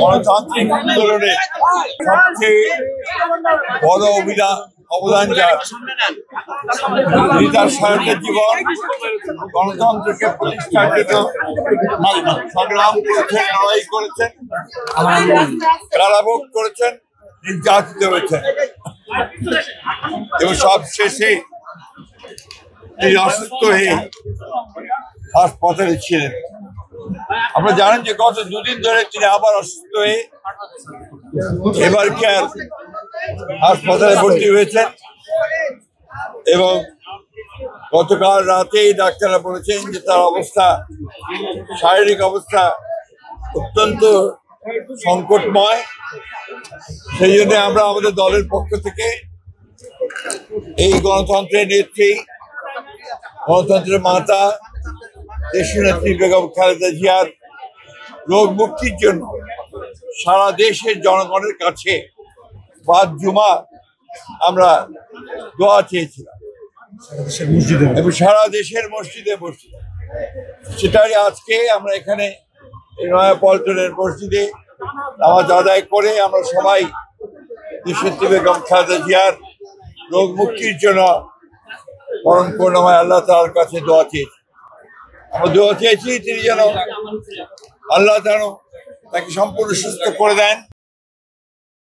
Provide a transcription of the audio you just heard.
গণতান্ত্রিক আন্দোলনে সবচেয়ে বড় অবদান যার, তিনি তার সারাটা জীবন গণতন্ত্রকে প্রতিষ্ঠার জন্য সংগ্রাম করেছেন, লড়াই করেছেন, কারাভোগ করেছেন, নির্যাতিত হয়েছেন এবং সব শেষে তিনি অসুস্থ হয়ে হাসপাতালে ছিলেন। আপনারা জানেন যে গত দুদিন ধরে তিনি আবার অসুস্থ হয়ে এবার কেয়ার হাসপাতালে ভর্তি হয়েছেন এবং গতকাল রাতেই ডাক্তাররা বলেছেন যে তার অবস্থা, শারীরিক অবস্থা অত্যন্ত সংকটময়। সেই জন্য আমরা আমাদের দলের পক্ষ থেকে এই গণতন্ত্রের নেত্রী, গণতন্ত্রের মাতা দেশনেত্রী বেগম খালেদা জিয়ার রোগ মুক্তির জন্য সারা দেশের জনগণের কাছে বাদ জুমা আমরা দোয়া চেয়েছিলাম এবং সারা দেশের মসজিদে মসজিদে সেটাই আজকে আমরা এখানে নয়াপল্টনের মসজিদে নামাজ আদায় করে আমরা সবাই দেশনেত্রী বেগম খালেদা জিয়ার রোগ মুক্তির জন্য পরম করুণাময় আল্লাহ তাআলার কাছে দোয়া চেয়েছি। আমরা দোয়া চেয়েছি তিনি যেন আল্লাহ যেন তাকে সম্পূর্ণ সুস্থ করে দেন।